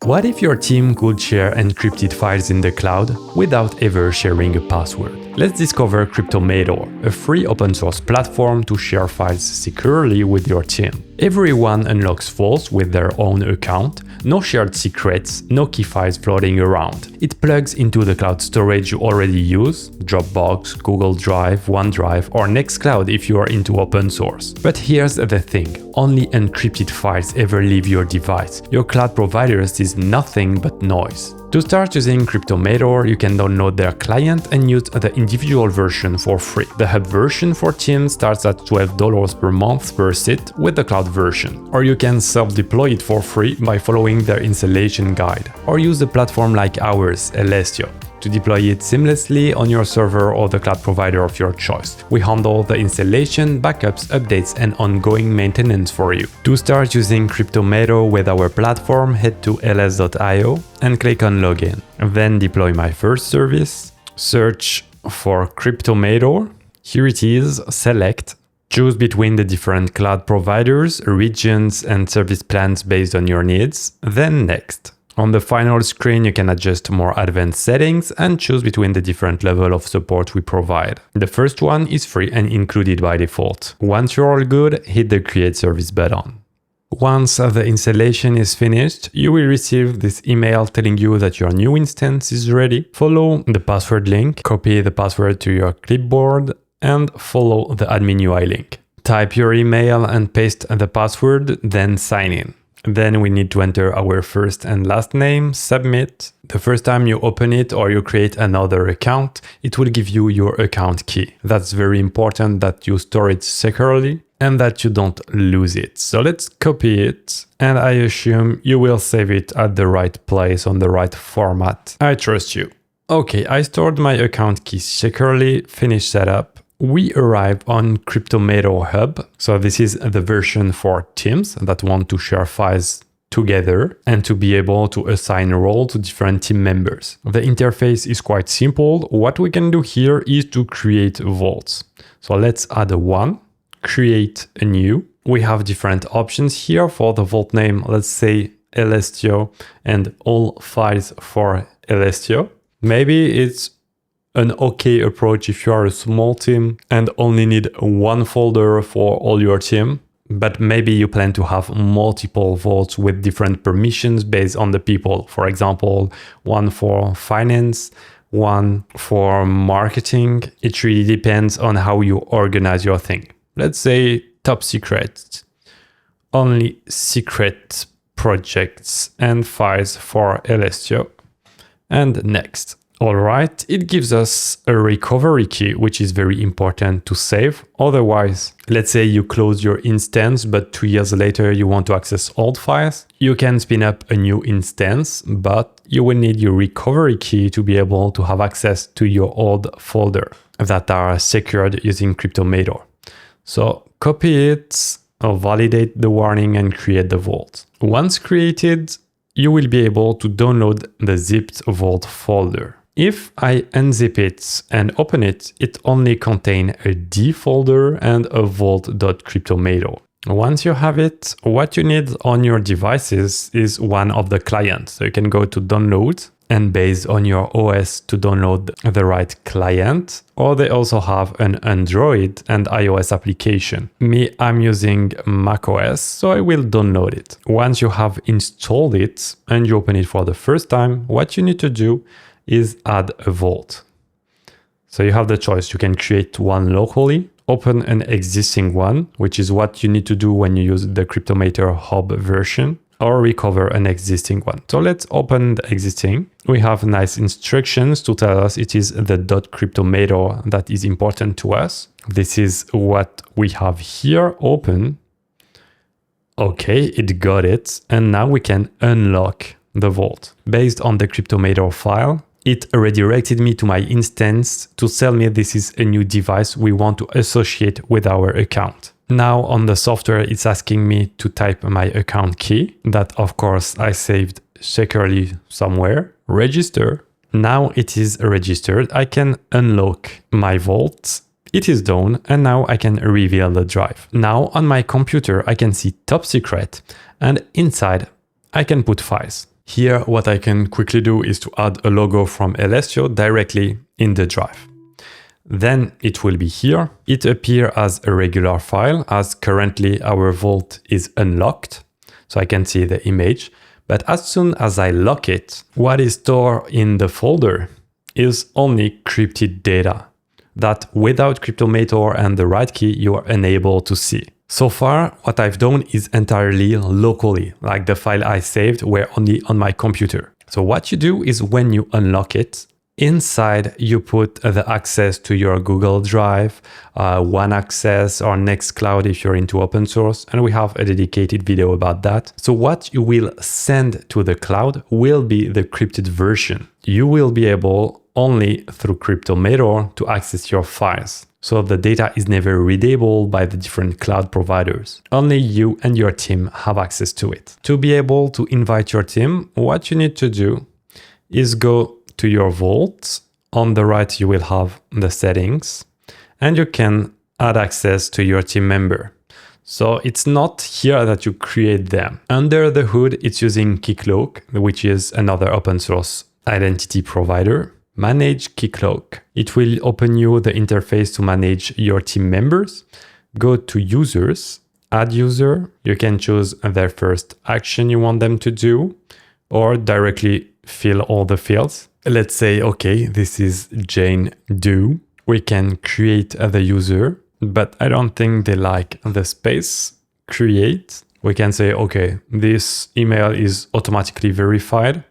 What if your team could share encrypted files in the cloud without ever sharing a password? Let's discover Cryptomator, a free open source platform to share files securely with your team. Everyone unlocks vaults with their own account, no shared secrets, no key files floating around. It plugs into the cloud storage you already use, Dropbox, Google Drive, OneDrive, or Nextcloud if you are into open source. But here's the thing, only encrypted files ever leave your device. Your cloud provider sees nothing but noise. To start using Cryptomator, you can download their client and use the individual version for free. The hub version for teams starts at $12 per month per seat with the cloud version. Or you can self-deploy it for free by following their installation guide. Or use a platform like ours, Elestio, to deploy it seamlessly on your server or the cloud provider of your choice. We handle the installation, backups, updates, and ongoing maintenance for you. To start using Cryptomator with our platform, head to ls.io and click on Login. Then deploy my first service. Search for Cryptomator. Here it is, select. Choose between the different cloud providers, regions, and service plans based on your needs. Then Next. On the final screen, you can adjust more advanced settings and choose between the different level of support we provide. The first one is free and included by default. Once you're all good, hit the Create Service button. Once the installation is finished, you will receive this email telling you that your new instance is ready. Follow the password link, copy the password to your clipboard, and follow the admin UI link. Type your email and paste the password, then sign in. Then we need to enter our first and last name, submit. The first time you open it or you create another account, it will give you your account key. That's very important that you store it securely and that you don't lose it. So let's copy it, and I assume you will save it at the right place on the right format. I trust you. Okay, I stored my account key securely, finish setup. We arrive on Cryptomator Hub. So this is the version for teams that want to share files together and to be able to assign a role to different team members. The interface is quite simple. What we can do here is to create vaults. So let's add one, create a new. We have different options here for the vault name. Let's say Elestio and all files for Elestio. Maybe it's an okay approach if you are a small team and only need one folder for all your team, but maybe you plan to have multiple vaults with different permissions based on the people. For example, one for finance, one for marketing. It really depends on how you organize your thing. Let's say top secret, only secret projects and files for Elestio, and next. All right, it gives us a recovery key, which is very important to save. Otherwise, let's say you close your instance, but 2 years later you want to access old files. You can spin up a new instance, but you will need your recovery key to be able to have access to your old folder that are secured using Cryptomator. So copy it, validate the warning, and create the vault. Once created, you will be able to download the zipped vault folder. If I unzip it and open it, it only contains a D folder and a vault.cryptomator. Once you have it, what you need on your devices is one of the clients. So you can go to download and based on your OS to download the right client, or they also have an Android and iOS application. Me, I'm using macOS, so I will download it. Once you have installed it and you open it for the first time, what you need to do is add a vault. So you have the choice. You can create one locally, open an existing one, which is what you need to do when you use the Cryptomator Hub version, or recover an existing one. So let's open the existing. We have nice instructions to tell us it is the .cryptomator that is important to us. This is what we have here open. Okay, it got it. And now we can unlock the vault. Based on the Cryptomator file, it redirected me to my instance to tell me this is a new device we want to associate with our account. Now on the software, it's asking me to type my account key that of course I saved securely somewhere. Register. Now it is registered. I can unlock my vault. It is done, and now I can reveal the drive. Now on my computer, I can see top secret, and inside I can put files. Here, what I can quickly do is to add a logo from Elestio directly in the drive. Then it will be here. It appears as a regular file, as currently our vault is unlocked, so I can see the image. But as soon as I lock it, what is stored in the folder is only encrypted data that without Cryptomator and the right key, you are unable to see. So far, what I've done is entirely locally, like the file I saved were only on my computer. So what you do is when you unlock it, inside you put the access to your Google Drive, OneAccess or Nextcloud if you're into open source, and we have a dedicated video about that. So what you will send to the cloud will be the encrypted version. You will be able only through Cryptomator to access your files. So the data is never readable by the different cloud providers. Only you and your team have access to it. To be able to invite your team, what you need to do is go to your vault. On the right, you will have the settings and you can add access to your team member. So it's not here that you create them. Under the hood, it's using Keycloak, which is another open source identity provider. Manage Keycloak. It will open you the interface to manage your team members. Go to users, add user. You can choose their first action you want them to do or directly fill all the fields. Let's say, okay, this is Jane Doe. We can create the user, but I don't think they like the space. Create. We can say, okay, this email is automatically verified.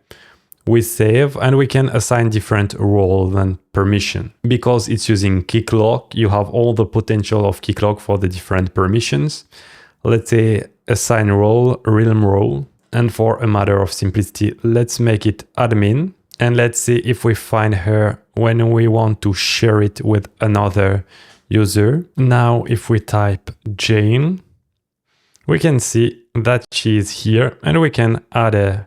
We save and we can assign different roles and permission. Because it's using Keycloak, you have all the potential of Keycloak for the different permissions. Let's say assign role, realm role. And for a matter of simplicity, let's make it admin. And let's see if we find her when we want to share it with another user. Now, if we type Jane, we can see that she is here and we can add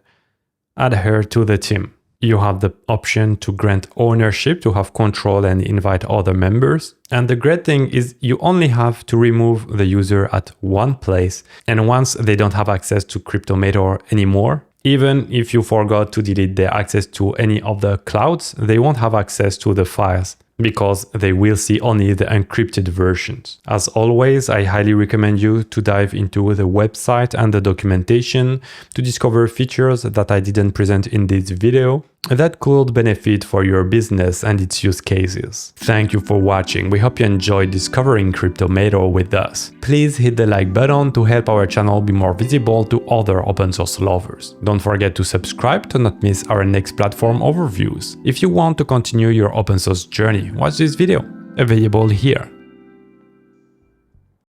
her to the team. You have the option to grant ownership, to have control and invite other members. And the great thing is you only have to remove the user at one place. And once they don't have access to Cryptomator anymore, even if you forgot to delete their access to any of the clouds, they won't have access to the files because they will see only the encrypted versions. As always, I highly recommend you to dive into the website and the documentation to discover features that I didn't present in this video that could benefit for your business and its use cases. Thank you for watching. We hope you enjoyed discovering Cryptomator with us. Please hit the like button to help our channel be more visible to other open source lovers. Don't forget to subscribe to not miss our next platform overviews. If you want to continue your open source journey, watch this video, available here.